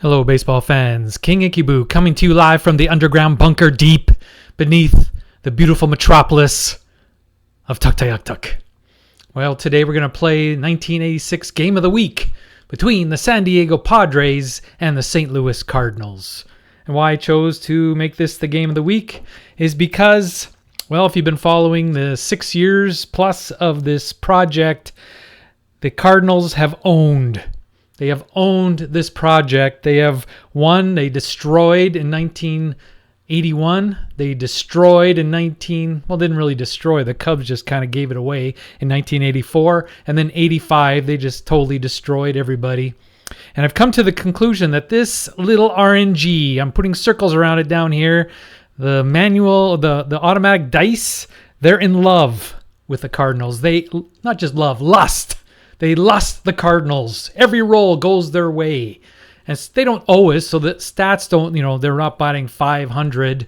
Hello, baseball fans. King Ikibu coming to you live from the underground bunker deep beneath the beautiful metropolis of Tuktoyaktuk. Well, today we're going to play 1986 Game of the Week between the San Diego Padres and the St. Louis Cardinals. And why I chose to make this the Game of the Week is because, well, if you've been following the 6 years plus of this project, the Cardinals have owned this project. They have won. They destroyed in 1981. They destroyed in didn't really destroy. The Cubs just kind of gave it away in 1984. And then 85, they just totally destroyed everybody. And I've come to the conclusion that this little RNG, I'm putting circles around it down here, the manual, the automatic dice, they're in love with the Cardinals. They, not just love, lust. They lust the Cardinals. Every roll goes their way. And they don't always, so the stats don't, they're not batting 500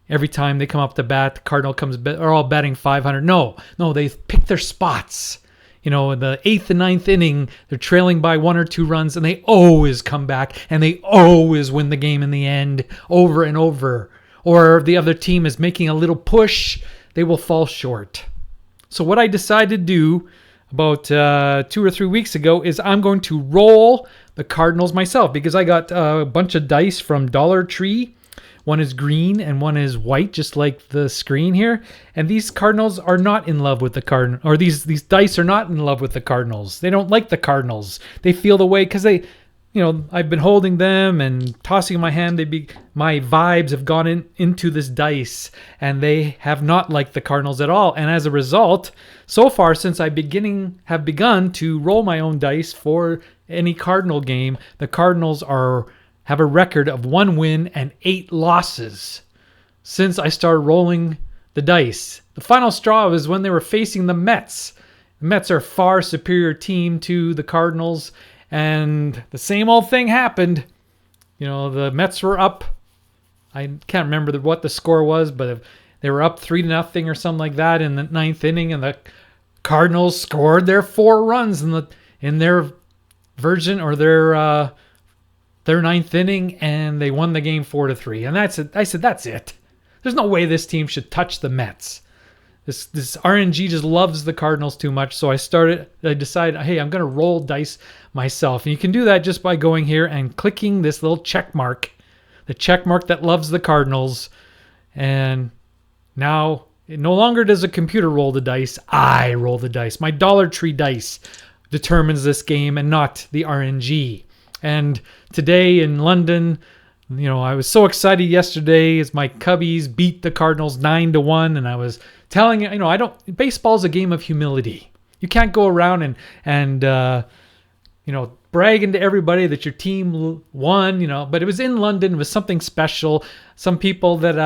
every time they come up to bat. The Cardinal are all batting 500. No, they pick their spots. In the 8th and 9th inning, they're trailing by 1 or 2 runs, and they always come back, and they always win the game in the end, over and over. Or the other team is making a little push, they will fall short. So what I decided to do about 2 or 3 weeks ago is I'm going to roll the Cardinals myself, because I got a bunch of dice from Dollar Tree. One is green and one is white, just like the screen here. And these Cardinals are not in love with the Cardinals, or these dice are not in love with the Cardinals. They don't like the Cardinals. They feel the way because I've been holding them and tossing in my hand. My vibes have gone into this dice, and they have not liked the Cardinals at all. And as a result, so far since I have begun to roll my own dice for any Cardinal game, the Cardinals have a record of 1 win and 8 losses since I started rolling the dice. The final straw was when they were facing the Mets. The Mets are a far superior team to the Cardinals, and the same old thing happened. The Mets were up. I can't remember what the score was, but they were up 3-0 or something like that in the 9th inning, and the Cardinals scored their 4 runs in their version, or their 9th inning, and they won the game 4-3. And that's it. I said, that's it. There's no way this team should touch the Mets. This RNG just loves the Cardinals too much. So I decided, hey, I'm going to roll dice myself. And you can do that just by going here and clicking this little check mark, the check mark that loves the Cardinals. And now it no longer does a computer roll the dice. I roll the dice. My Dollar Tree dice determines this game and not the RNG. And today in London, I was so excited yesterday as my Cubbies beat the Cardinals 9-1, and I was telling you, baseball's a game of humility. You can't go around and bragging to everybody that your team won, but it was in London. It was something special. Some people that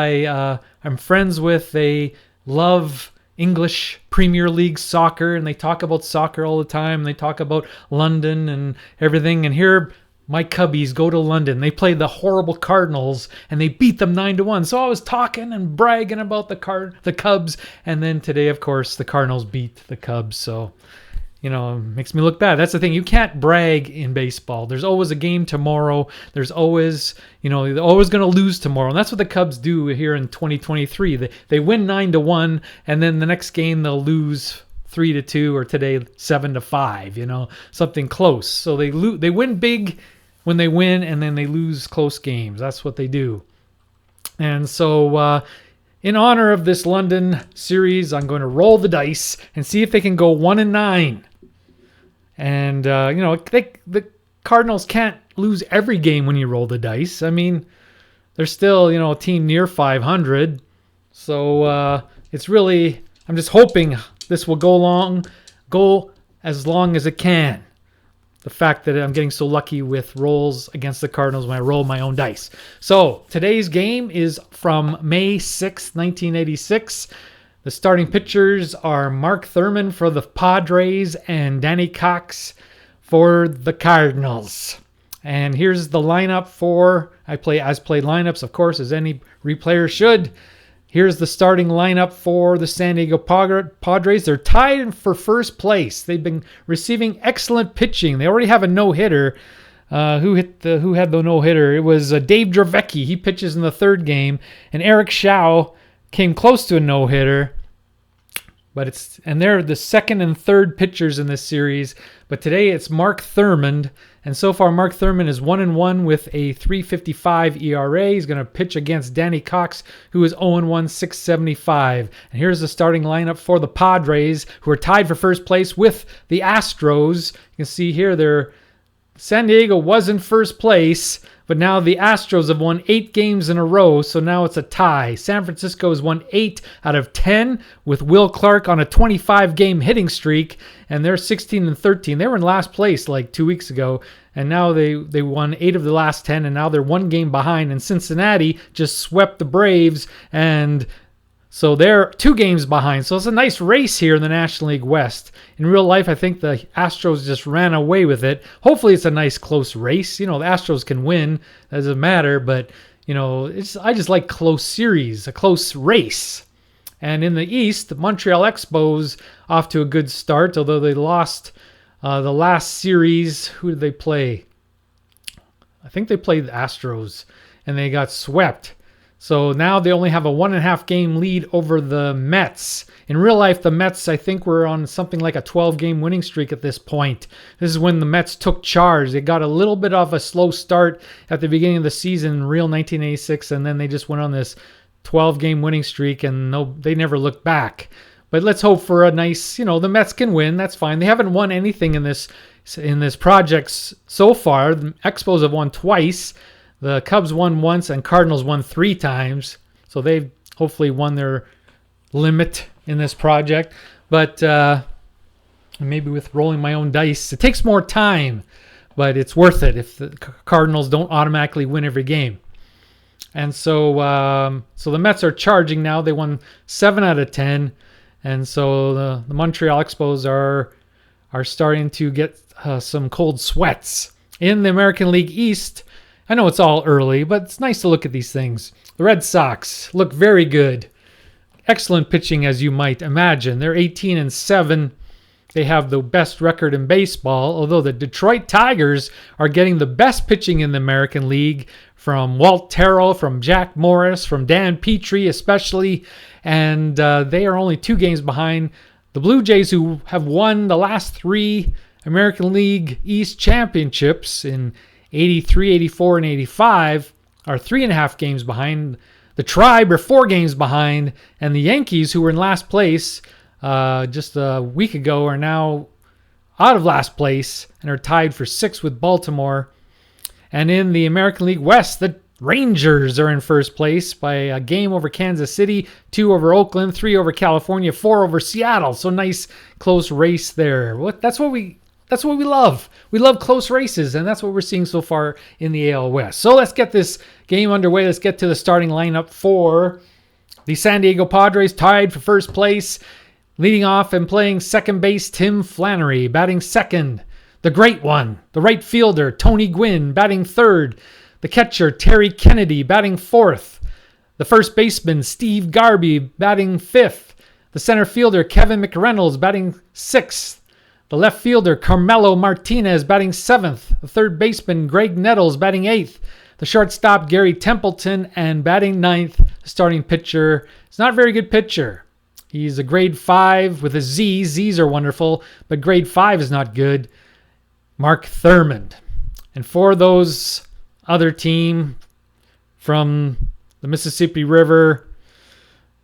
I'm friends with, they love English Premier League soccer, and they talk about soccer all the time. They talk about London and everything. And here, my Cubbies go to London. They play the horrible Cardinals, and they beat them 9-1. So I was talking and bragging about the Cubs. And then today, of course, the Cardinals beat the Cubs. So, it makes me look bad. That's the thing. You can't brag in baseball. There's always a game tomorrow. There's always, they're always going to lose tomorrow. And that's what the Cubs do here in 2023. They win 9-1, and then the next game they'll lose 3-2, or today 7-5. Something close. So they win big when they win, and then they lose close games. That's what they do. And so in honor of this London series, I'm going to roll the dice and see if they can go 1-9. And the Cardinals can't lose every game when you roll the dice. I mean, they're still a team near 500. So it's really, I'm just hoping this will go as long as it can. The fact that I'm getting so lucky with rolls against the Cardinals when I roll my own dice. So today's game is from May 6th, 1986. The starting pitchers are Mark Thurmond for the Padres and Danny Cox for the Cardinals. And here's the lineup I play as-played lineups, of course, as any replayer should. Here's the starting lineup for the San Diego Padres. They're tied for first place. They've been receiving excellent pitching. They already have a no-hitter Who had the no-hitter? It was Dave Dravecki. He pitches in the third game, and Eric Shao came close to a no-hitter. And they're the second and third pitchers in this series. But today it's Mark Thurmond, and so far Mark Thurmond is 1-1 with a 3.55 ERA. He's going to pitch against Danny Cox, who is 0-1, 6.75. And here's the starting lineup for the Padres, who are tied for first place with the Astros. You can see here San Diego was in first place, but now the Astros have won 8 games in a row, so now it's a tie. San Francisco has won 8 out of 10 with Will Clark on a 25-game hitting streak, and they're 16-13. They were in last place like 2 weeks ago, and now they won 8 of the last 10, and now they're 1 game behind. And Cincinnati just swept the Braves, and so they're 2 games behind. So it's a nice race here in the National League West. In real life, I think the Astros just ran away with it. Hopefully it's a nice close race. The Astros can win. That doesn't matter. But, I just like close series, a close race. And in the East, the Montreal Expos off to a good start, although they lost the last series. Who did they play? I think they played the Astros, and they got swept. So now they only have a 1.5 game lead over the Mets. In real life, the Mets, I think, were on something like a 12-game winning streak at this point. This is when the Mets took charge. They got a little bit of a slow start at the beginning of the season, real 1986, and then they just went on this 12-game winning streak, and they never looked back. But let's hope for a nice, the Mets can win. That's fine. They haven't won anything in this project so far. The Expos have won twice. The Cubs won once and Cardinals won 3 times. So they've hopefully won their limit in this project. But maybe with rolling my own dice, it takes more time, but it's worth it if the Cardinals don't automatically win every game. And so the Mets are charging now. They won 7 out of 10. And so the Montreal Expos are starting to get some cold sweats. In the American League East, I know it's all early, but it's nice to look at these things. The Red Sox look very good. Excellent pitching, as you might imagine. They're 18-7. They have the best record in baseball, although the Detroit Tigers are getting the best pitching in the American League from Walt Terrell, from Jack Morris, from Dan Petrie especially, and they are only 2 games behind the Blue Jays, who have won the last 3 American League East championships in 83, 84, and 85 are 3.5 games behind. The Tribe are 4 games behind. And the Yankees, who were in last place just a week ago, are now out of last place and are tied for 6th with Baltimore. And in the American League West, the Rangers are in first place by a game over Kansas City, 2 over Oakland, 3 over California, 4 over Seattle. So nice close race there. That's what we love. We love close races, and that's what we're seeing so far in the AL West. So let's get this game underway. Let's get to the starting lineup for the San Diego Padres, tied for first place. Leading off and playing second base, Tim Flannery. Batting second, the great one, the right fielder, Tony Gwynn. Batting third, the catcher, Terry Kennedy. Batting fourth, the first baseman, Steve Garvey. Batting fifth, the center fielder, Kevin McReynolds. Batting sixth, the left fielder, Carmelo Martinez, batting 7th. The third baseman, Greg Nettles, batting 8th. The shortstop, Gary Templeton, and batting 9th, the starting pitcher. He's not a very good pitcher. He's a grade 5 with a Z. Z's are wonderful, but grade 5 is not good. Mark Thurmond. And for those other team from the Mississippi River,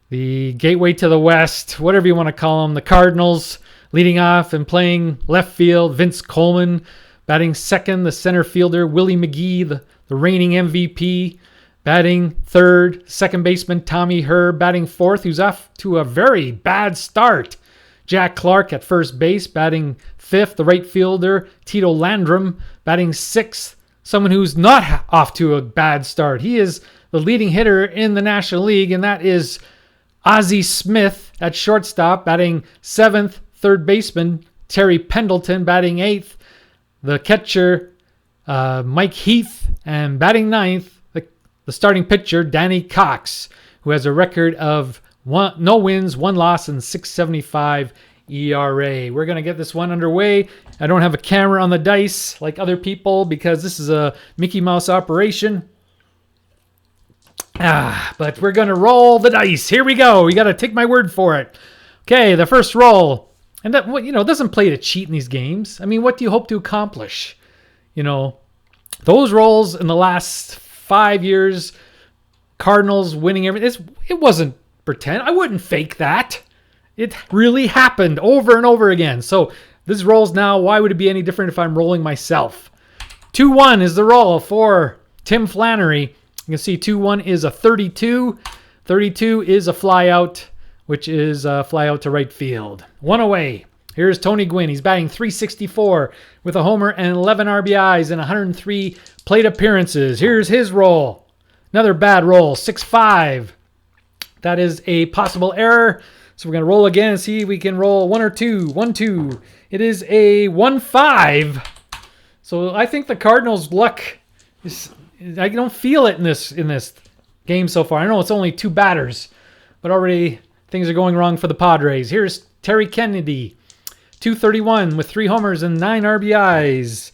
the Gateway to the West, whatever you want to call them, the Cardinals, leading off and playing left field, Vince Coleman. Batting second, the center fielder, Willie McGee, the reigning MVP. Batting third, second baseman, Tommy Herb. Batting fourth, who's off to a very bad start, Jack Clark at first base. Batting fifth, the right fielder, Tito Landrum. Batting sixth, someone who's not off to a bad start. He is the leading hitter in the National League, and that is Ozzie Smith at shortstop. Batting seventh, third baseman, Terry Pendleton. Batting 8th, the catcher, Mike Heath. And batting 9th, the starting pitcher, Danny Cox, who has a record of no wins, 1 loss, and 6.75 ERA. We're going to get this one underway. I don't have a camera on the dice like other people because this is a Mickey Mouse operation. But we're going to roll the dice. Here we go. You got to take my word for it. Okay, the first roll. And that, doesn't play to cheat in these games. I mean, what do you hope to accomplish? Those rolls in the last 5 years, Cardinals winning everything, it wasn't pretend. I wouldn't fake that. It really happened over and over again. So this rolls now. Why would it be any different if I'm rolling myself? 2-1 is the roll for Tim Flannery. You can see 2-1 is a 32. 32 is a fly out, which is a fly out to right field. One away. Here's Tony Gwynn. He's batting .364 with a homer and 11 RBIs and 103 plate appearances. Here's his roll. Another bad roll, 6-5. That is a possible error. So we're going to roll again and see if we can roll 1 or 2. 1-2. It is a 1-5. So I think the Cardinals' luck is... I don't feel it in this game so far. I know it's only 2 batters, but already things are going wrong for the Padres. Here's Terry Kennedy, .231 with 3 homers and 9 RBIs.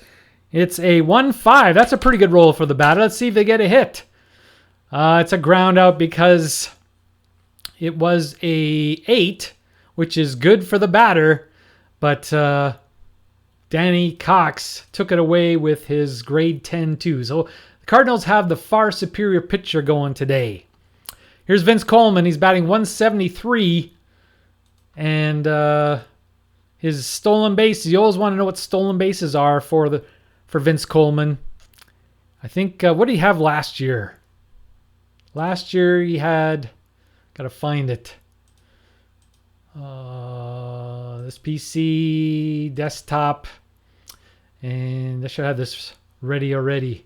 It's a 1-5. That's a pretty good roll for the batter. Let's see if they get a hit. It's a ground out because it was a 8, which is good for the batter, but Danny Cox took it away with his grade 10 too. So the Cardinals have the far superior pitcher going today. Here's Vince Coleman. He's batting .173. And his stolen bases. You always want to know what stolen bases are for Vince Coleman. I think, what did he have last year? Last year he had, got to find it. This PC, desktop. And I should have this ready already.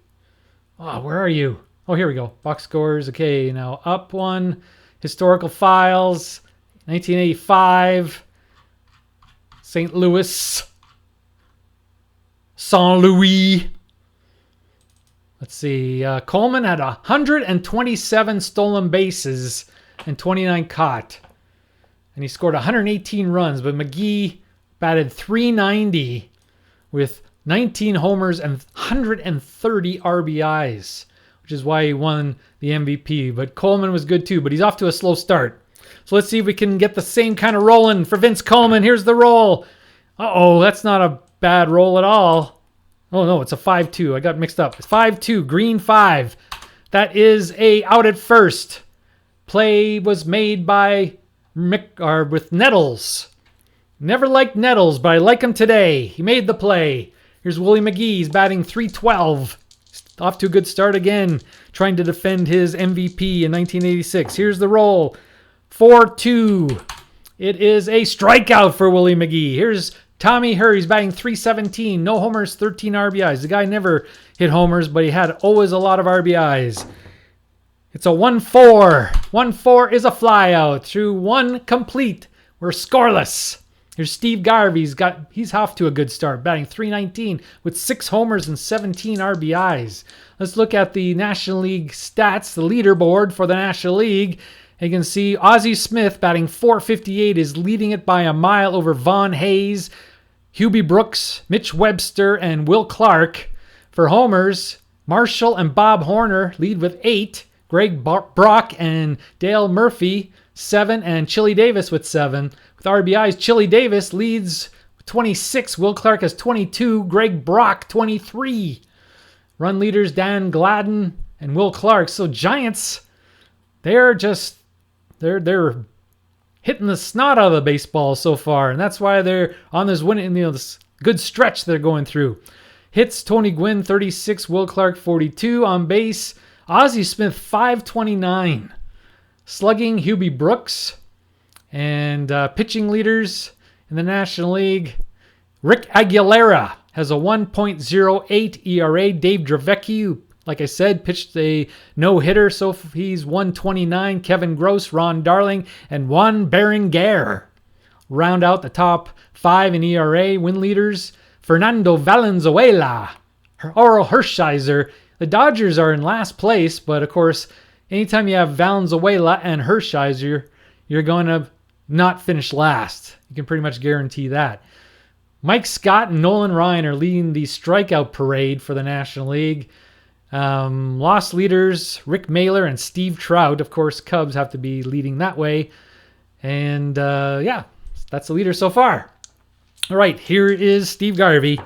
Oh, where are you? Oh, here we go. Box scores. Okay, now up one. Historical files. 1985. St. Louis. Saint Louis. Let's see. Coleman had 127 stolen bases and 29 caught. And he scored 118 runs. But McGee batted .390 with 19 homers and 130 RBIs, which is why he won the MVP. But Coleman was good too, but he's off to a slow start. So let's see if we can get the same kind of rolling for Vince Coleman. Here's the roll. Uh-oh, that's not a bad roll at all. Oh, no, it's a 5-2. I got mixed up. It's 5-2, green 5. That is a out at first. Play was made by with Nettles. Never liked Nettles, but I like him today. He made the play. Here's Willie McGee. He's batting .312. Off to a good start again, trying to defend his MVP in 1986. Here's the roll. 4-2. It is a strikeout for Willie McGee. Here's Tommy Herr. He's batting .317. No homers, 13 RBIs. The guy never hit homers, but he had always a lot of RBIs. It's a 1-4. 1-4 is a flyout through 1 complete. We're scoreless. Here's Steve Garvey. He's off to a good start, batting .319 with 6 homers and 17 RBIs. Let's look at the National League stats, the leaderboard for the National League. You can see Ozzie Smith batting .458 is leading it by a mile over Vaughn Hayes, Hubie Brooks, Mitch Webster, and Will Clark. For homers, Marshall and Bob Horner lead with 8. Greg Brock and Dale Murphy, 7, and Chili Davis with 7. With RBIs, Chili Davis leads 26. Will Clark has 22. Greg Brock, 23. Run leaders, Dan Gladden and Will Clark. So Giants, they're hitting the snot out of the baseball so far. And that's why they're on this winning, this good stretch they're going through. Hits, Tony Gwynn, 36. Will Clark, 42. On base, Ozzie Smith, 529. Slugging, Hubie Brooks. And pitching leaders in the National League, Rick Aguilera has a 1.08 ERA. Dave Dravecki, like I said, pitched a no-hitter, so he's 129. Kevin Gross, Ron Darling, and Juan Berenguer round out the top 5 in ERA. Win leaders, Fernando Valenzuela, Oral Hershiser. The Dodgers are in last place, but of course, anytime you have Valenzuela and Hershiser, you're going to not finish last. You can pretty much guarantee that. Mike Scott and Nolan Ryan are leading the strikeout parade for the National League. Lost leaders, Rick Mailer and Steve Trout. Of course, Cubs have to be leading that way. And yeah, that's the leader so far. All right, here is Steve Garvey.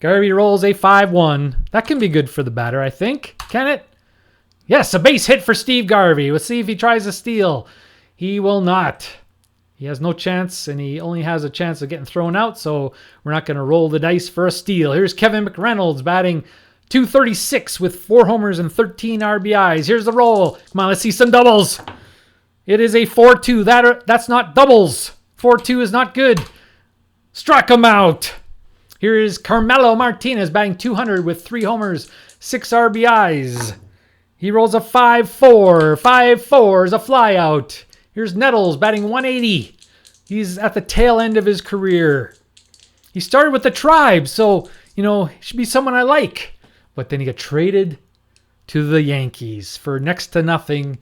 Garvey rolls a 5-1. That can be good for the batter, I think. Can it? Yes, a base hit for Steve Garvey. Let's see if he tries to steal. He will not. He has no chance, and he only has a chance of getting thrown out, so we're not going to roll the dice for a steal. Here's Kevin McReynolds batting .236 with 4 homers and 13 RBIs. Here's the roll. Come on, let's see some doubles. It is a 4-2. That's not doubles. 4-2 is not good. Struck him out. Here is Carmelo Martinez batting .200 with 3 homers, 6 RBIs. He rolls a 5-4. 5-4 is a flyout. Here's Nettles batting .180. He's at the tail end of his career. He started with the Tribe, so, he should be someone I like. But then he got traded to the Yankees for next to nothing,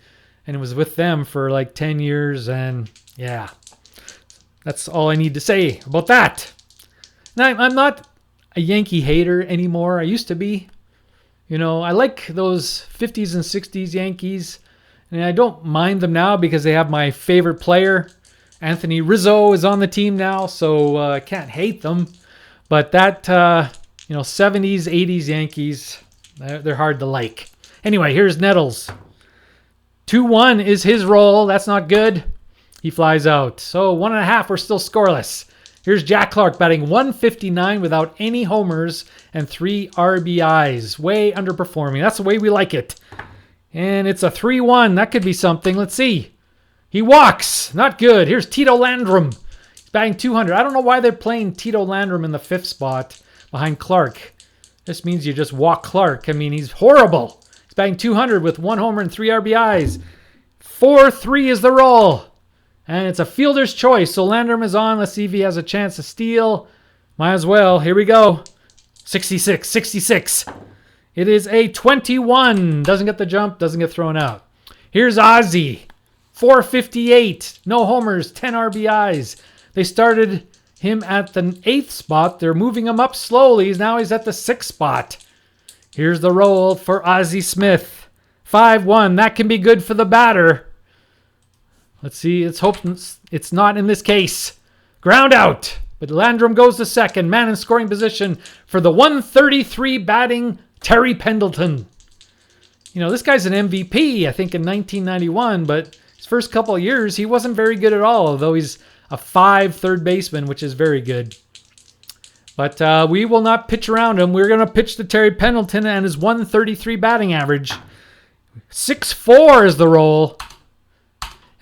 and was with them for like 10 years, and yeah. That's all I need to say about that. Now, I'm not a Yankee hater anymore. I used to be. I like those 50s and 60s Yankees. And I don't mind them now because they have my favorite player. Anthony Rizzo is on the team now, so I can't hate them. But that, 70s, 80s Yankees, they're hard to like. Anyway, here's Nettles. 2-1 is his roll. That's not good. He flies out. So 1.5, we're still scoreless. Here's Jack Clark batting .159 without any homers and 3 RBIs. Way underperforming. That's the way we like it. And it's a 3-1. That could be something. Let's see. He walks. Not good. Here's Tito Landrum. He's batting .200. I don't know why they're playing Tito Landrum in the 5th spot behind Clark. This means you just walk Clark. I mean, he's horrible. He's batting .200 with 1 homer and 3 RBIs. 4-3 is the roll. And it's a fielder's choice. So Landrum is on. Let's see if he has a chance to steal. Might as well. Here we go. 66. It is a 21. Doesn't get the jump. Doesn't get thrown out. Here's Ozzie. 458. No homers. 10 RBIs. They started him at the 8th spot. They're moving him up slowly. Now he's at the 6th spot. Here's the roll for Ozzie Smith. 5-1. That can be good for the batter. Let's see. Let's hope it's not in this case. Ground out. But Landrum goes to second. Man in scoring position for the 133 batting Terry Pendleton. This guy's an MVP, I think, in 1991, but his first couple of years, he wasn't very good at all, although he's a 5 third baseman, which is very good. But we will not pitch around him. We're going to pitch to Terry Pendleton and his 133 batting average. 6-4 is the roll.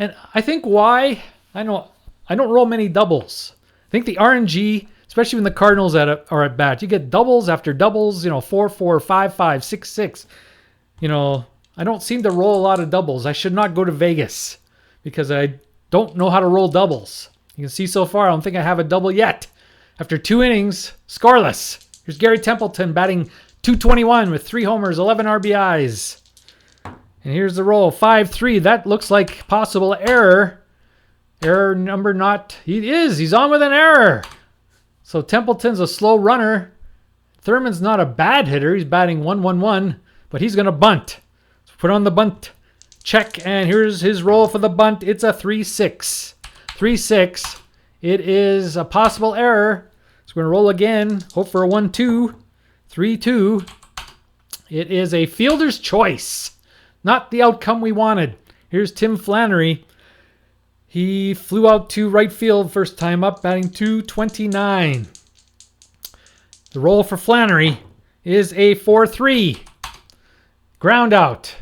And I think why, I don't roll many doubles. I think the RNG, especially when the Cardinals are at bat, you get doubles after doubles, 4-4, 5-5, 6-6. I don't seem to roll a lot of doubles. I should not go to Vegas because I don't know how to roll doubles. You can see so far, I don't think I have a double yet. After 2 innings, scoreless. Here's Gary Templeton batting .221 with 3 homers, 11 RBIs. And here's the roll, 5-3. That looks like possible error. Error number not... He's on with an error. So Templeton's a slow runner. Thurmond's not a bad hitter. He's batting .111, but he's going to bunt. So put on the bunt check, and here's his roll for the bunt. It's a 3-6. 3-6. It is a possible error. So we're going to roll again. Hope for a 1-2. 3-2. It is a fielder's choice. Not the outcome we wanted. Here's Tim Flannery. He flew out to right field first time up, batting .229. The roll for Flannery is a 4-3. Ground out.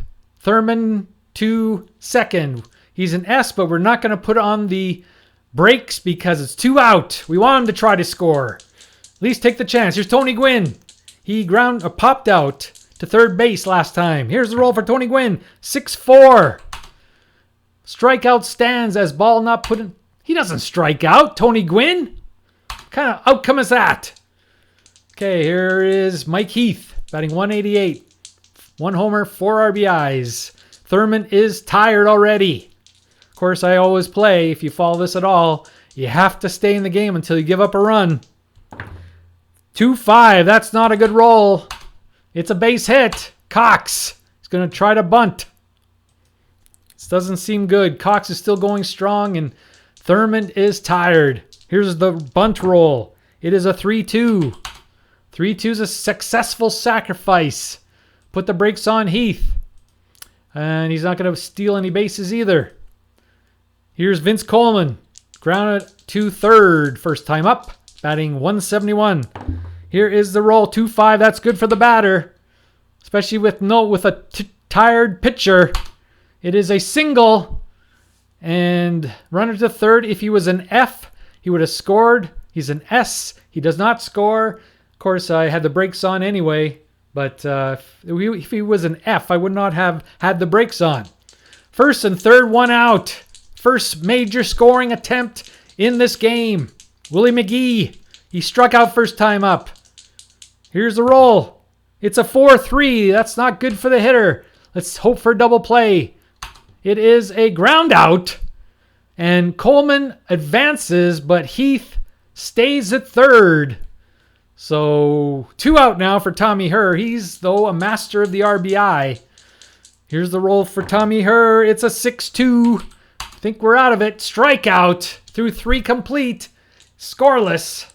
Thurmond to second. He's an S, but we're not going to put on the brakes because it's 2 out. We want him to try to score. At least take the chance. Here's Tony Gwynn. He popped out to third base last time. Here's the roll for Tony Gwynn. 6-4. Strikeout stands as ball not put in. He doesn't strike out, Tony Gwynn. What kind of outcome is that? Okay, here is Mike Heath, batting .188. 1 homer, 4 RBIs. Thurmond is tired already. course, I always play, if you follow this at all, you have to stay in the game until you give up a run. 2-5. That's not a good roll. It's a base hit. Cox is going to try to bunt. This doesn't seem good. Cox is still going strong, and Thurmond is tired. Here's the bunt roll. It is a 3-2. 3-2 is a successful sacrifice. Put the brakes on Heath. And he's not going to steal any bases either. Here's Vince Coleman. Grounded to third. First time up. Batting 171. Here is the roll. 2-5. That's good for the batter. Especially with a tired pitcher. It is a single. And runner to third. If he was an F, he would have scored. He's an S. He does not score. Of course, I had the brakes on anyway. But if he was an F, I would not have had the brakes on. First and third, one out. First major scoring attempt in this game. Willie McGee. He struck out first time up. Here's the roll. It's a 4-3. That's not good for the hitter. Let's hope for a double play. It is a ground out. And Coleman advances, but Heath stays at third. So 2 out now for Tommy Herr. He's, though, a master of the RBI. Here's the roll for Tommy Herr. It's a 6-2. I think we're out of it. Strikeout through 3 complete. Scoreless.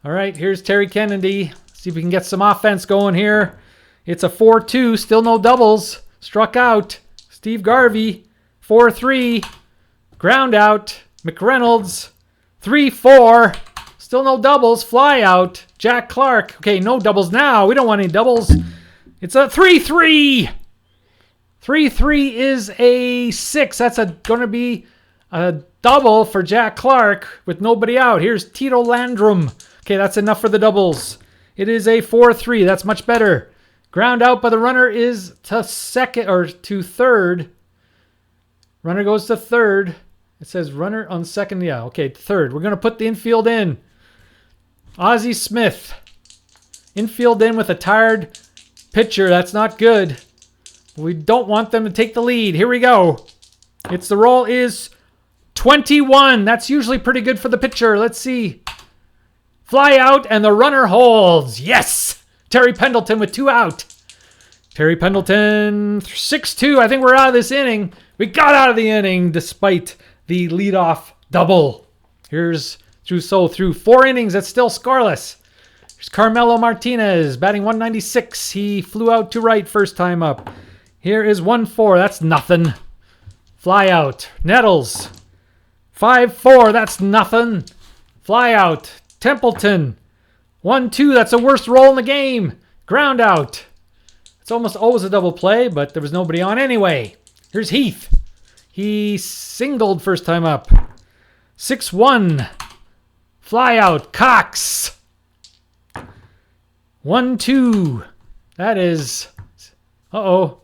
All right, here's Terry Kennedy. See if we can get some offense going here. It's a 4-2. Still no doubles. Struck out. Steve Garvey. 4-3. Ground out. McReynolds. 3-4. Still no doubles. Fly out. Jack Clark. Okay, no doubles now. We don't want any doubles. It's a 3-3. 3-3 is a 6. That's going to be a double for Jack Clark with nobody out. Here's Tito Landrum. Okay, that's enough for the doubles. It is a 4-3. That's much better. Ground out, but the runner is to second or to third. Runner goes to third. It says runner on second. Yeah, okay, third. We're going to put the infield in. Ozzie Smith. Infield in with a tired pitcher. That's not good. We don't want them to take the lead. Here we go. It's the roll is 21. That's usually pretty good for the pitcher. Let's see. Fly out and the runner holds. Yes! Terry Pendleton with 2 out. Terry Pendleton 6-2. I think we're out of this inning. We got out of the inning despite the leadoff double. Here's through 4 innings. That's still scoreless. Here's Carmelo Martinez batting 196. He flew out to right first time up. Here is 1-4. That's nothing. Fly out. Nettles. 5-4. That's nothing. Fly out. Templeton. 1-2. That's the worst roll in the game. Ground out. It's almost always a double play, but there was nobody on anyway. Here's Heath. He singled first time up. 6-1. Fly out. Cox. 1-2. That is... Uh-oh.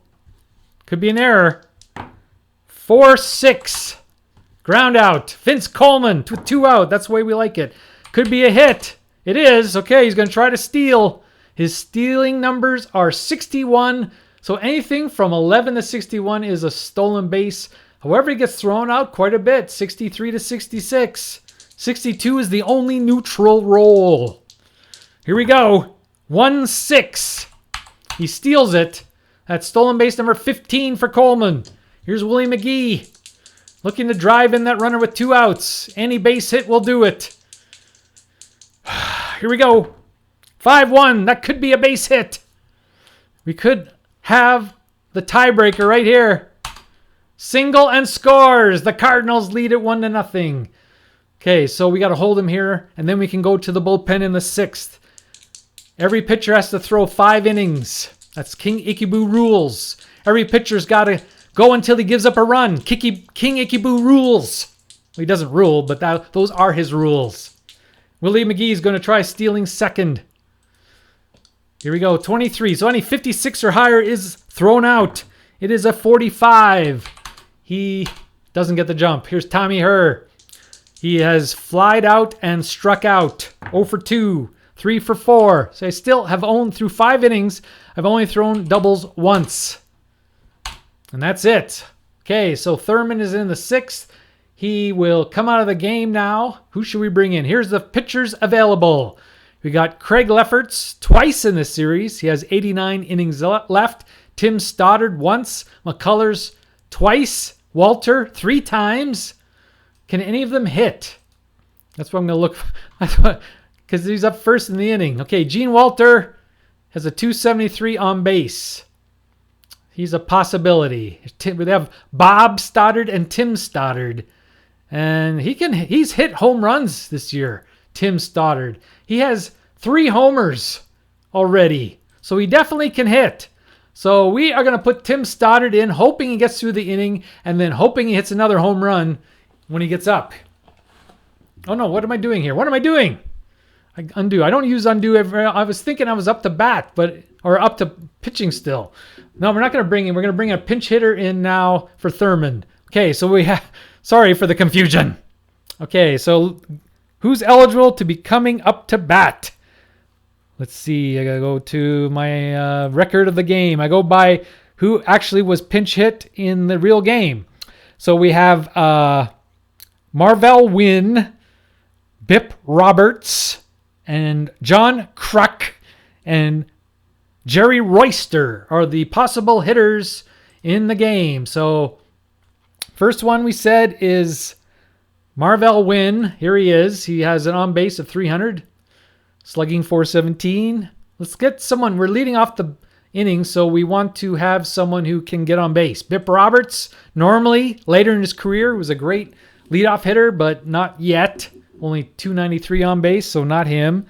Could be an error. 4-6. Ground out. Vince Coleman with 2 out. That's the way we like it. Could be a hit. It is. Okay, he's going to try to steal. His stealing numbers are 61. So anything from 11 to 61 is a stolen base. However, he gets thrown out quite a bit. 63 to 66. 62 is the only neutral roll. Here we go. 1-6. He steals it. That's stolen base number 15 for Coleman. Here's Willie McGee. Looking to drive in that runner with 2 outs. Any base hit will do it. Here we go. 5-1. That could be a base hit. We could have the tiebreaker right here. Single and scores. The Cardinals lead it 1-0. Okay, so we got to hold him here, and then we can go to the bullpen in the 6th. Every pitcher has to throw 5 innings. That's King Ikibu rules. Every pitcher's got to go until he gives up a run. King Ikibu rules. Well, he doesn't rule, but those are his rules. Willie McGee is going to try stealing second. Here we go, 23. So any 56 or higher is thrown out. It is a 45. He doesn't get the jump. Here's Tommy Herr. He has flied out and struck out. 0 for 2. 3 for 4. So I still have owned through 5 innings. I've only thrown doubles once. And that's it. Okay, so Thurmond is in the 6th. He will come out of the game now. Who should we bring in? Here's the pitchers available. We got Craig Lefferts twice in this series. He has 89 innings left. Tim Stoddard once. McCullers twice. Walter 3 times. Can any of them hit? That's what I'm going to look for. Because he's up first in the inning. Okay, Gene Walter has a 273 on base. He's a possibility. They have Bob Stoddard and Tim Stoddard. And he's hit home runs this year, Tim Stoddard. He has 3 homers already. So he definitely can hit. So we are going to put Tim Stoddard in, hoping he gets through the inning, and then hoping he hits another home run when he gets up. Oh no, what am I doing here? What am I doing? Undo. I don't use undo. I was thinking I was up to bat, or up to pitching still. No, we're not going to bring him. We're going to bring a pinch hitter in now for Thurmond. Okay, so we have... Sorry for the confusion. Okay, so who's eligible to be coming up to bat? Let's see. I got to go to my record of the game. I go by who actually was pinch hit in the real game. So we have Marvell Wynn, Bip Roberts, and John Kruk and Jerry Royster are the possible hitters in the game. So first one we said is Marvell Wynn. Here he is. He has an on base of 300, slugging 417. Let's get someone. We're leading off the inning, so we want to have someone who can get on base. Bip Roberts, normally later in his career, was a great leadoff hitter, but not yet. Only 293 on base, so not him.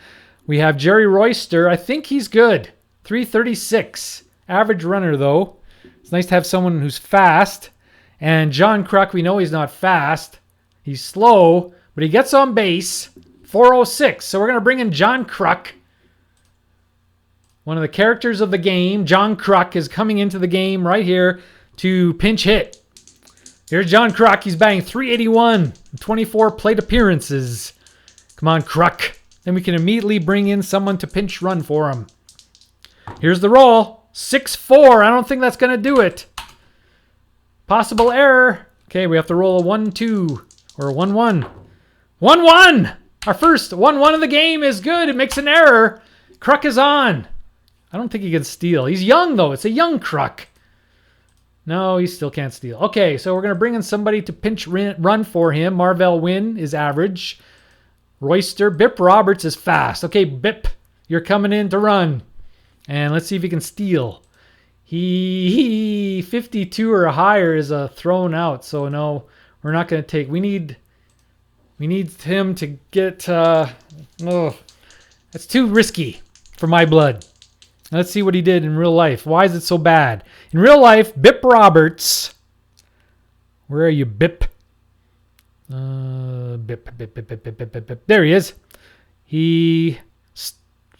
We have Jerry Royster. I think he's good. 336. Average runner, though. It's nice to have someone who's fast. And John Kruk, we know he's not fast. He's slow, but he gets on base. 406. So we're going to bring in John Kruk. One of the characters of the game. John Kruk is coming into the game right here to pinch hit. Here's John Kruk. He's batting 381. 24 plate appearances. Come on, Kruk. Then we can immediately bring in someone to pinch run for him. Here's the roll. 6-4. I don't think that's going to do it. Possible error. Okay, we have to roll a 1-2 or a 1-1. 1-1! Our first 1-1 of the game is good. It makes an error. Kruk is on. I don't think he can steal. He's young, though. It's a young Kruk. No, he still can't steal. Okay, so we're going to bring in somebody to pinch run for him. Marvell Wynn is average. Royster. Bip Roberts is fast. Okay, Bip, you're coming in to run. And let's see if he can steal. He 52 or higher is a thrown out. So no, we're not going to take. We need him to get. That's too risky for my blood. Let's see what he did in real life. Why is it so bad? In real life, Bip Roberts. Where are you, Bip? Bip. There he is. He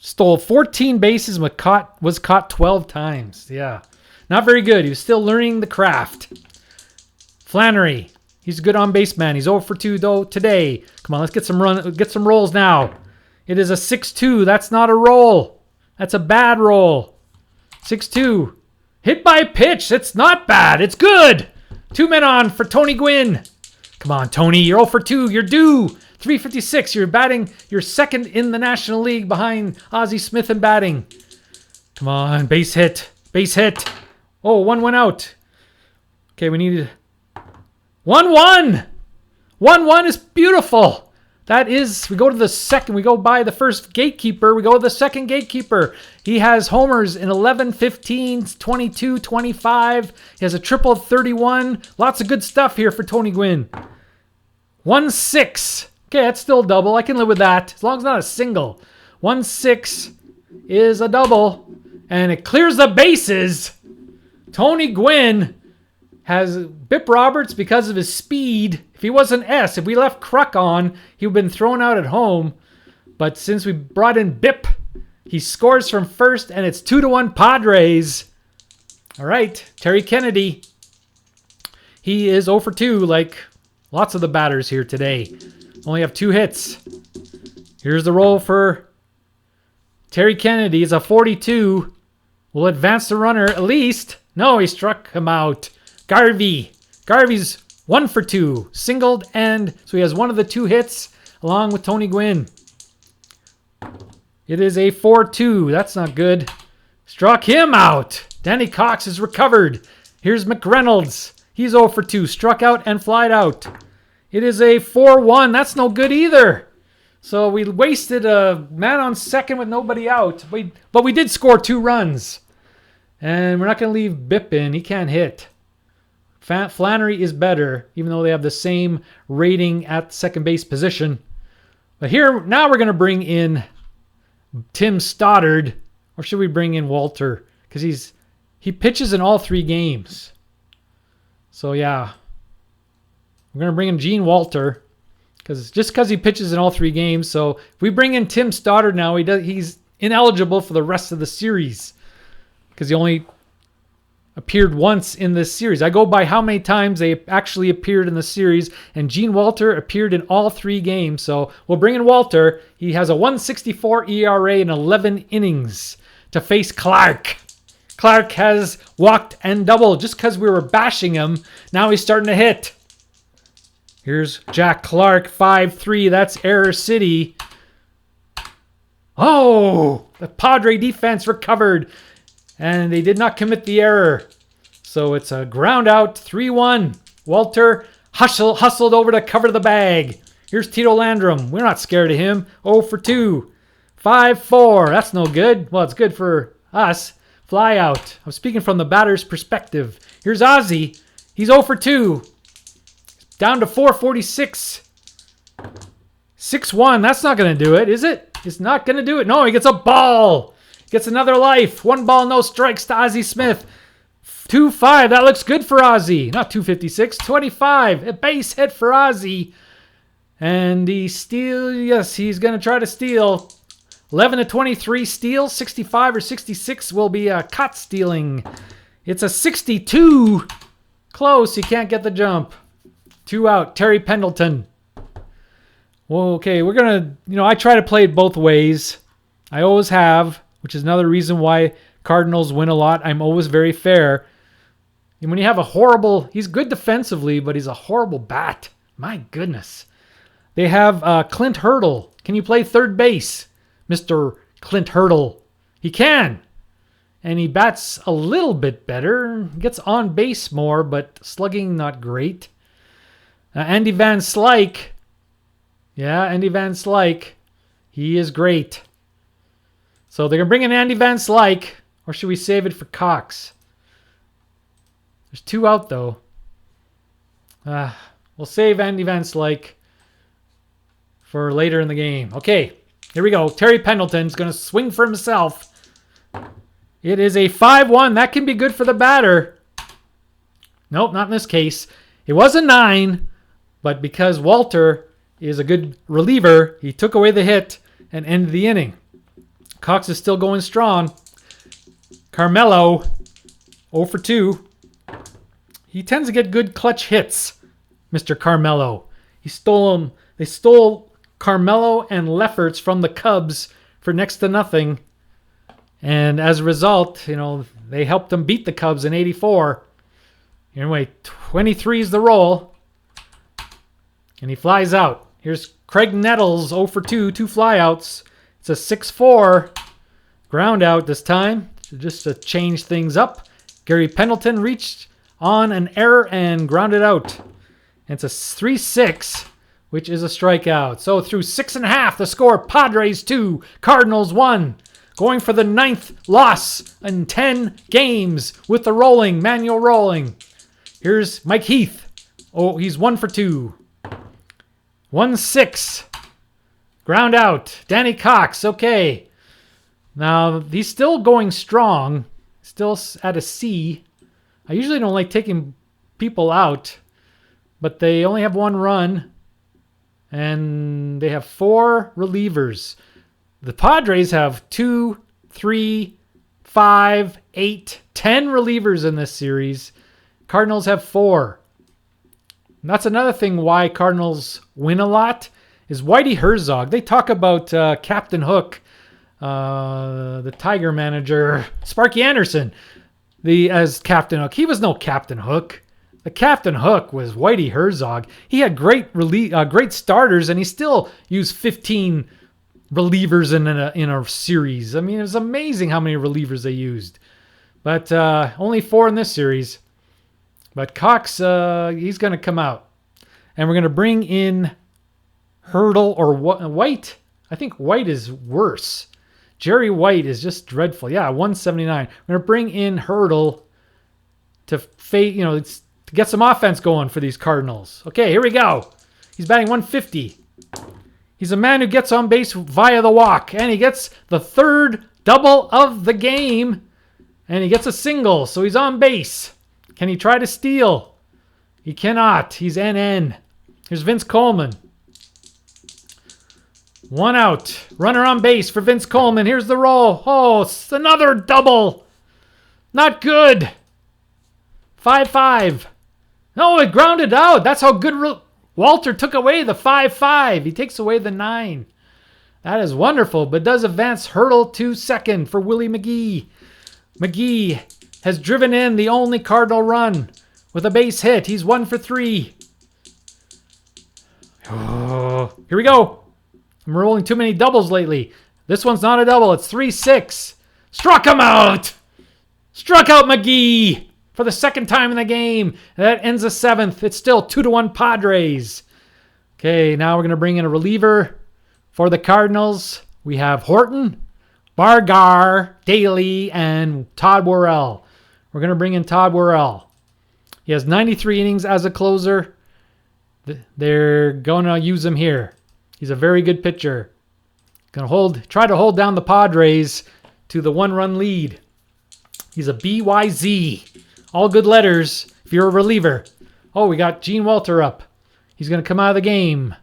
stole 14 bases, but was caught 12 times. Yeah. Not very good. He was still learning the craft. Flannery. He's a good on-base man. He's 0 for 2 though today. Come on, let's get some rolls now. It is a 6-2. That's not a roll. That's a bad roll. 6-2. Hit by pitch. It's not bad. It's good. 2 men on for Tony Gwynn. Come on, Tony. You're 0 for 2. You're due. 356. You're batting. You're second in the National League behind Ozzie Smith in batting. Come on. Base hit. Base hit. Oh, 1 went out. Okay, we need 1-1. 1-1 is beautiful. That is, we go to the second, we go by the first gatekeeper, we go to the second gatekeeper. He has homers in 11, 15, 22, 25. He has a triple of 31. Lots of good stuff here for Tony Gwynn. 1-6. Okay, that's still a double. I can live with that, as long as it's not a single. 1-6 is a double, and it clears the bases. Tony Gwynn has Bip Roberts because of his speed. If he was an S, if we left Kruk on, he would have been thrown out at home. But since we brought in Bip, he scores from first, and it's 2-1 Padres. All right, Terry Kennedy. He is 0 for 2, like lots of the batters here today. Only have 2 hits. Here's the roll for Terry Kennedy. It's a 42. Will advance the runner at least. No, he struck him out. Garvey Garvey's 1 for 2. Singled, and so he has one of the 2 hits along with Tony Gwynn. It is a 4-2. That's not good. Struck him out. Danny Cox is recovered. Here's McReynolds. He's 0 for 2. Struck out and flied out. It is a 4-1. That's no good either. So we wasted a man on second with nobody out. But we did score 2 runs. And we're not going to leave Bipp in. He can't hit. Flannery is better, even though they have the same rating at second base position. But here, now we're going to bring in Tim Stoddard. Or should we bring in Walter? Because he pitches in all 3 games. So yeah. We're going to bring in Gene Walter. Just because he pitches in all 3 games. So if we bring in Tim Stoddard now, he's ineligible for the rest of the series. Because he only appeared once in this series. I go by how many times they actually appeared in the series, and Gene Walter appeared in all 3 games. So we'll bring in Walter. He has a 1.64 ERA in 11 innings to face Clark. Clark has walked and doubled just because we were bashing him. Now he's starting to hit. Here's Jack Clark, 5-3. That's Error City. Oh, the Padre defense recovered. And they did not commit the error. So it's a ground out, 3-1. Walter hustled over to cover the bag. Here's Tito Landrum. We're not scared of him. 0 for 2. 5-4. That's no good. Well, it's good for us. Fly out. I'm speaking from the batter's perspective. Here's Ozzie. He's 0 for 2. Down to 446. 6-1. That's not going to do it, is it? It's not going to do it. No, he gets a ball. Gets another life. 1 ball, no strikes to Ozzie Smith. 2-5. That looks good for Ozzie. Not 256. 25. A base hit for Ozzie. And he steal. Yes, he's going to try to steal. 11 to 23 steal. 65 or 66 will be caught stealing. It's a 62. Close. He can't get the jump. 2 out. Terry Pendleton. Well, okay, we're going to, I try to play it both ways. I always have. Which is another reason why Cardinals win a lot. I'm always very fair. And when you have a horrible... He's good defensively, but he's a horrible bat. My goodness. They have Clint Hurdle. Can you play third base? Mr. Clint Hurdle. He can. And he bats a little bit better. Gets on base more, but slugging not great. Andy Van Slyke. Yeah, Andy Van Slyke. He is great. So they're going to bring in Andy Van Slyke, or should we save it for Cox? There's 2 out, though. We'll save Andy Van Slyke for later in the game. Okay, here we go. Terry Pendleton's going to swing for himself. It is a 5-1. That can be good for the batter. Nope, not in this case. It was a 9, but because Walter is a good reliever, he took away the hit and ended the inning. Cox is still going strong. Carmelo, 0 for 2. He tends to get good clutch hits, Mr. Carmelo. They stole Carmelo and Lefferts from the Cubs for next to nothing. And as a result, they helped them beat the Cubs in 84. Anyway, 23 is the roll. And he flies out. Here's Craig Nettles, 0 for 2, 2 flyouts. It's a 6-4 ground out this time, just to change things up. Gary Pendleton reached on an error and grounded out. And it's a 3-6, which is a strikeout. So through 6.5, the score, Padres 2, Cardinals 1. Going for the 9th loss in 10 games with the manual rolling. Here's Mike Heath. Oh, he's 1 for 2. 1-6. Ground out. Danny Cox. Okay. Now, he's still going strong. Still at a C. I usually don't like taking people out. But they only have 1 run. And they have 4 relievers. The Padres have 2, 3, 5, 8, 10 relievers in this series. Cardinals have 4. And that's another thing why Cardinals win a lot. Is Whitey Herzog. They talk about Captain Hook, the Tiger manager, Sparky Anderson, as Captain Hook. He was no Captain Hook. The Captain Hook was Whitey Herzog. He had great starters, and he still used 15 relievers in a series. I mean, it was amazing how many relievers they used. But only 4 in this series. But Cox, he's going to come out. And we're going to bring in Hurdle or White. I think White is worse. Jerry White is just dreadful. Yeah, 179. We're going to bring in Hurdle to get some offense going for these Cardinals. Okay, here we go. He's batting 150. He's a man who gets on base via the walk, and he gets the 3rd double of the game, and he gets a single, so he's on base. Can he try to steal? He cannot. He's NN. Here's Vince Coleman. 1 out. Runner on base for Vince Coleman. Here's the roll. Oh, it's another double. Not good. 5-5. No, it grounded out. That's how good Walter took away the 5-5. He takes away the 9. That is wonderful, but does advance Hurdle to second for Willie McGee. McGee has driven in the only Cardinal run with a base hit. He's 1 for 3. Oh, here we go. I'm rolling too many doubles lately. This one's not a double. It's 3-6. Struck him out. Struck out McGee for the 2nd time in the game. That ends the 7th. It's still 2-1 Padres. Okay, now we're going to bring in a reliever for the Cardinals. We have Horton, Bargar, Daly, and Todd Worrell. We're going to bring in Todd Worrell. He has 93 innings as a closer. They're going to use him here. He's a very good pitcher. Going to try to hold down the Padres to the 1-run lead. He's a BYZ. All good letters if you're a reliever. Oh, we got Gene Walter up. He's going to come out of the game.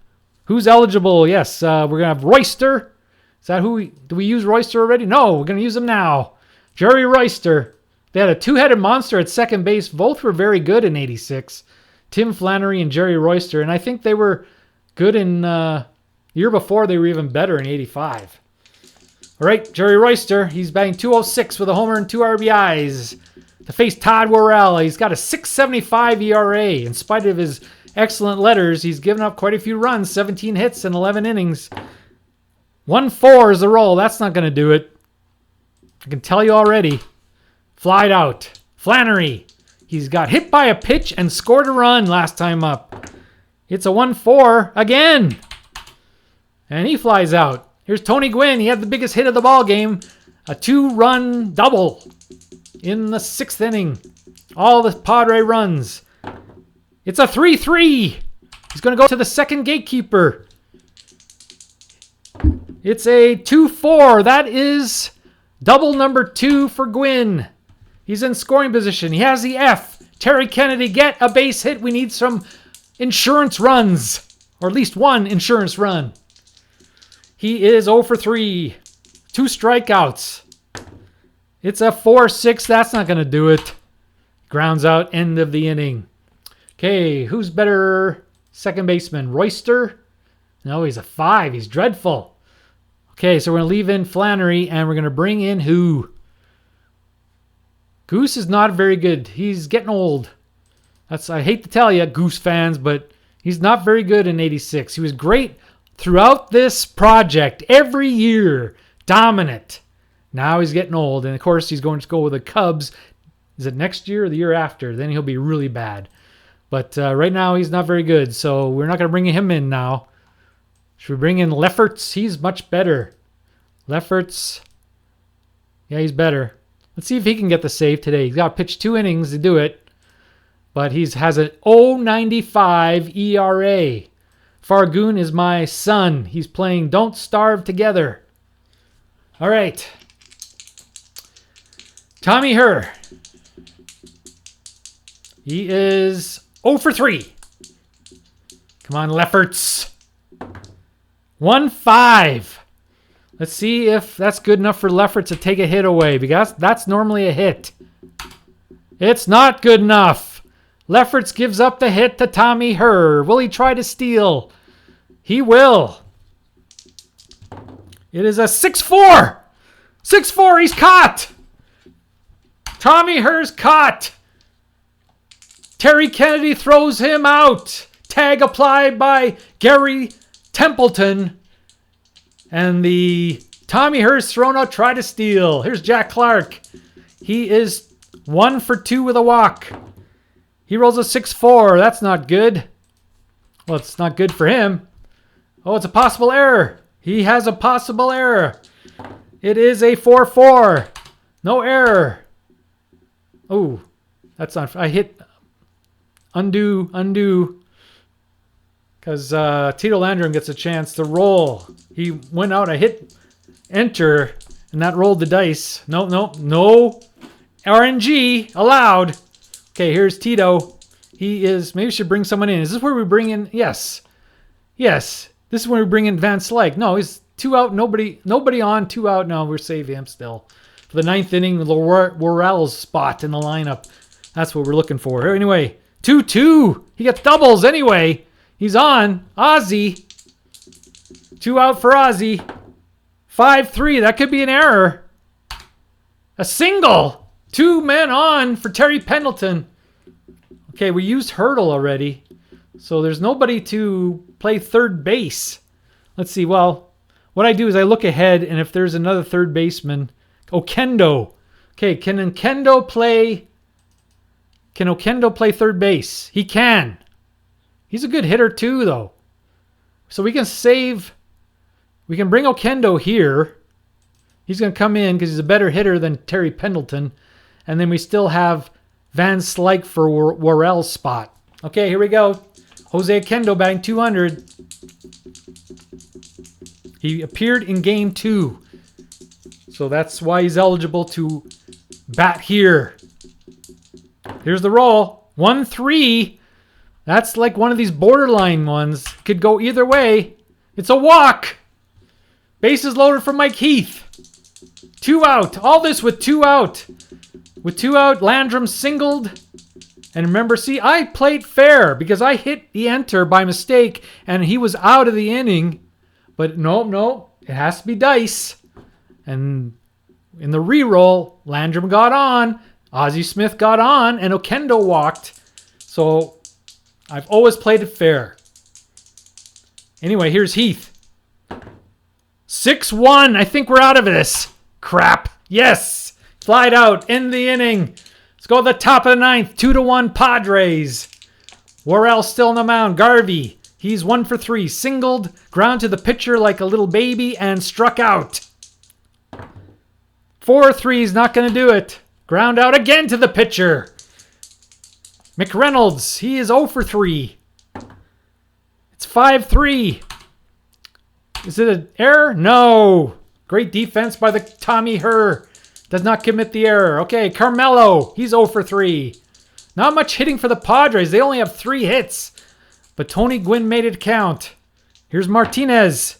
Who's eligible? Yes, we're going to have Royster. Is that who do we use Royster already? No, we're going to use him now. Jerry Royster. They had a 2-headed monster at second base. Both were very good in 86. Tim Flannery and Jerry Royster. And I think they were good in year before. They were even better in 85. All right, Jerry Royster. He's batting 206 with a homer and 2 RBIs. To face Todd Worrell. He's got a 6.75 ERA. In spite of his excellent letters, he's given up quite a few runs. 17 hits in 11 innings. 1-4 is the roll. That's not going to do it. I can tell you already. Flied out. Flannery. He's got hit by a pitch and scored a run last time up. It's a 1-4 again. And he flies out. Here's Tony Gwynn. He had the biggest hit of the ball game. A 2-run double in the 6th inning. All the Padre runs. It's a 3-3. He's going to go to the 2nd gatekeeper. It's a 2-4. That is double number 2 for Gwynn. He's in scoring position. He has the F. Terry Kennedy, get a base hit. We need some insurance runs. Or at least 1 insurance run. He is 0 for 3. 2 strikeouts. It's a 4-6. That's not going to do it. Grounds out. End of the inning. Okay, who's better second baseman? Royster? No, he's a 5. He's dreadful. Okay, so we're going to leave in Flannery, and we're going to bring in who? Goose is not very good. He's getting old. I hate to tell you, Goose fans, but he's not very good in 86. He was great throughout this project. Every year, dominant. Now he's getting old, and of course he's going to go with the Cubs. Is it next year or the year after? Then he'll be really bad. But right now he's not very good, so we're not going to bring him in now. Should we bring in Lefferts? He's much better. Lefferts, yeah, he's better. Let's see if he can get the save today. He's got to pitch 2 innings to do it, but he has an 0.95 ERA. Fargoon is my son. He's playing Don't Starve Together. All right. Tommy Herr. He is 0 for 3. Come on, Lefferts. 1-5. Let's see if that's good enough for Lefferts to take a hit away, because that's normally a hit. It's not good enough. Lefferts gives up the hit to Tommy Herr. Will he try to steal? He will. It is a 6-4. 6-4. He's caught. Tommy Herr's caught. Terry Kennedy throws him out. Tag applied by Gary Templeton. And the Tommy Hurst thrown out, try to steal. Here's Jack Clark. He is 1 for 2 with a walk. He rolls a 6-4. That's not good. Well, it's not good for him. Oh, it's a possible error. He has a possible error. It is a 4-4. No error. Oh, that's not... I hit undo. Because Tito Landrum gets a chance to roll. He went out. I hit enter, and that rolled the dice. No. RNG allowed. Okay, here's Tito. He is... Maybe we should bring someone in. Is this where we bring in... Yes. This is where we bring in Van Slyke. No, he's 2 out. Nobody on. 2 out. No, we're saving him still. For the 9th inning, Worrell's spot in the lineup. That's what we're looking for. Anyway, 2-2. He gets doubles anyway. He's on. Ozzy. 2 out for Ozzy. 5-3. That could be an error. A single. 2 men on for Terry Pendleton. Okay, we used Hurdle already. So there's nobody to play third base. Let's see. Well, what I do is I look ahead, and if there's another third baseman... Okendo. Okay, can Okendo play third base? He can. He's a good hitter too, though. So we can bring Okendo here. He's going to come in because he's a better hitter than Terry Pendleton. And then we still have Van Slyke for Worrell's spot. Okay, here we go. Jose Okendo batting 200. He appeared in game 2. So that's why he's eligible to bat here. Here's the roll. 1-3. That's like one of these borderline ones. Could go either way. It's a walk. Bases loaded for Mike Heath. 2 out. All this with 2 out. With 2 out, Landrum singled. And remember, see, I played fair because I hit the enter by mistake and he was out of the inning. But no. It has to be dice. And in the re-roll, Landrum got on, Ozzie Smith got on, and Okendo walked. So I've always played it fair. Anyway, here's Heath. 6-1. I think we're out of this. Crap. Yes. Flied out. End the inning. Let's go to the top of the 9th. 2-1 Padres. Worrell still on the mound. Garvey. He's 1 for 3. Singled. Ground to the pitcher like a little baby and struck out. 4-3 is not going to do it. Ground out again to the pitcher. McReynolds, he is 0 for 3. It's 5-3. Is it an error? No. Great defense by the Tommy Herr. Does not commit the error. Okay, Carmelo, he's 0 for 3. Not much hitting for the Padres. They only have 3 hits. But Tony Gwynn made it count. Here's Martinez.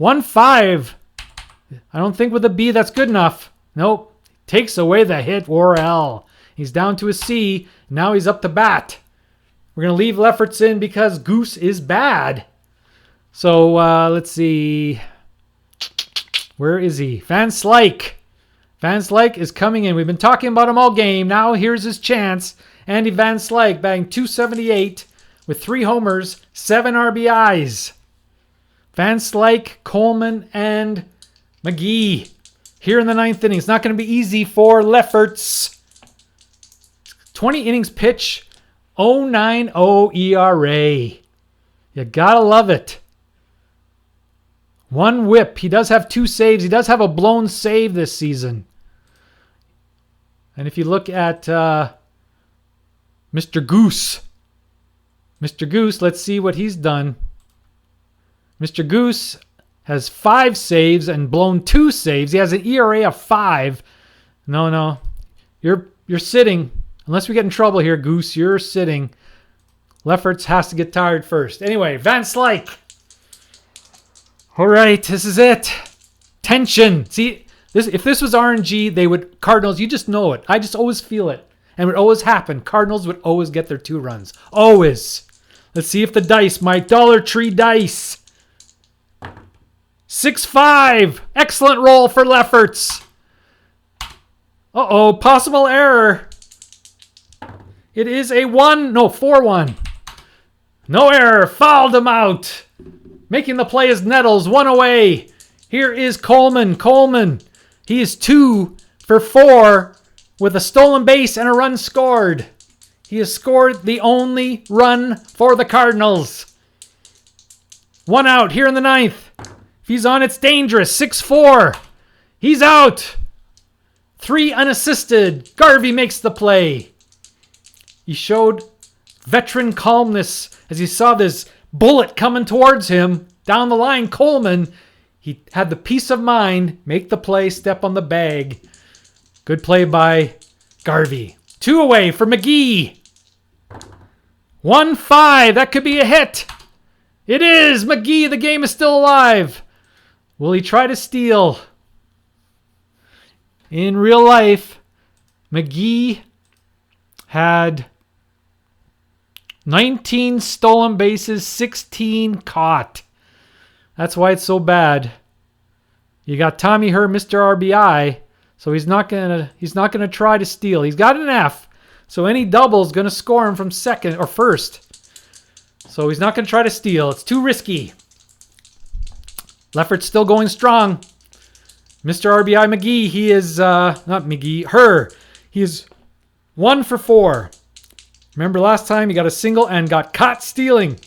1-5. I don't think with a B that's good enough. Nope. Takes away the hit, Worrell. He's down to a C. Now he's up to bat. We're going to leave Lefferts in because Goose is bad. So, let's see. Where is he? Van Slyke. Van Slyke is coming in. We've been talking about him all game. Now here's his chance. Andy Van Slyke batting .278 with 3 homers, 7 RBIs. Van Slyke, Coleman, and McGee. Here in the 9th inning. It's not going to be easy for Lefferts. 20 innings pitch. 0.90 ERA. You gotta love it. 1 whip. He does have 2 saves. He does have a blown save this season. And if you look at Mr. Goose. Mr. Goose, let's see what he's done. Mr. Goose has 5 saves and blown 2 saves. He has an ERA of 5. No. You're sitting. Unless we get in trouble here, Goose, you're sitting. Lefferts has to get tired first. Anyway, Van Slyke. All right, this is it. Tension. See, if this was RNG, they would... Cardinals, you just know it. I just always feel it. And it would always happen. Cardinals would always get their 2 runs. Always. Let's see if the dice, my Dollar Tree dice... 6-5. Excellent roll for Lefferts. Uh-oh, possible error. It is a 4-1. No error. Fouled him out. Making the play is Nettles. 1 away. Here is Coleman. Coleman. He is 2 for 4 with a stolen base and a run scored. He has scored the only run for the Cardinals. 1 out here in the 9th. If he's on, it's dangerous. 6-4. He's out. 3 unassisted. Garvey makes the play. He showed veteran calmness as he saw this bullet coming towards him down the line. Coleman, he had the peace of mind, make the play, step on the bag. Good play by Garvey. 2 away for McGee. 1-5. That could be a hit. It is. McGee, the game is still alive. Will he try to steal? In real life, McGee had 19 stolen bases, 16 caught. That's why it's so bad. You got Tommy Herr, Mr. RBI, so he's not gonna try to steal. He's got an F, so any double is gonna score him from second or first. So he's not gonna try to steal. It's too risky. Leffert's still going strong. Mr. RBI McGee, he is not McGee, Herr. He is 1 for 4. Remember last time he got a single and got caught stealing.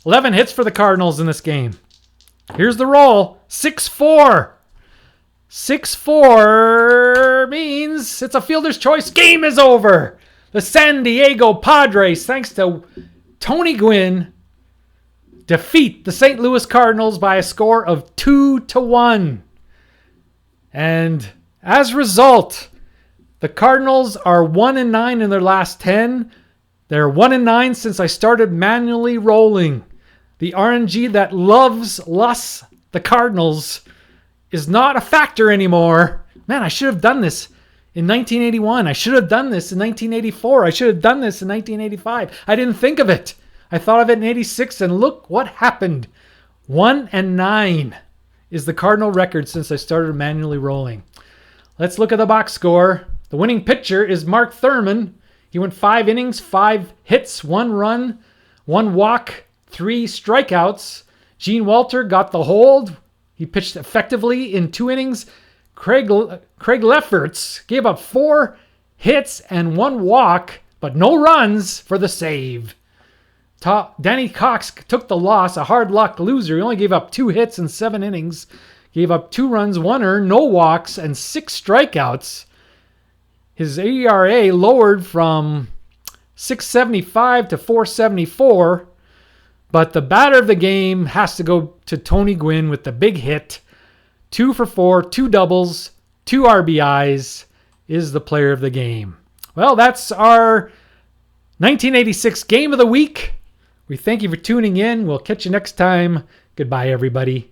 11 hits for the Cardinals in this game. Here's the roll. 6-4. 6-4 means it's a fielder's choice. Game is over. The San Diego Padres, thanks to Tony Gwynn, defeat the St. Louis Cardinals by a score of 2-1. And as a result, the Cardinals are 1-9 in their last 10. They're 1-9 since I started manually rolling. The RNG that lusts the Cardinals is not a factor anymore. Man, I should have done this in 1981. I should have done this in 1984. I should have done this in 1985. I didn't think of it. I thought of it in 86, and look what happened. 1-9 is the Cardinal record since I started manually rolling. Let's look at the box score. The winning pitcher is Mark Thurmond. He went 5 innings, 5 hits, 1 run, 1 walk, 3 strikeouts. Gene Walter got the hold. He pitched effectively in 2 innings. Craig Lefferts gave up 4 hits and 1 walk, but no runs for the save. Danny Cox took the loss, a hard luck loser. He only gave up 2 hits in 7 innings. Gave up 2 runs, 1 earned, no walks, and 6 strikeouts. His ERA lowered from 6.75 to 4.74. But the batter of the game has to go to Tony Gwynn with the big hit. 2 for 4, 2 doubles, 2 RBIs, is the player of the game. Well, that's our 1986 Game of the Week. We thank you for tuning in. We'll catch you next time. Goodbye, everybody.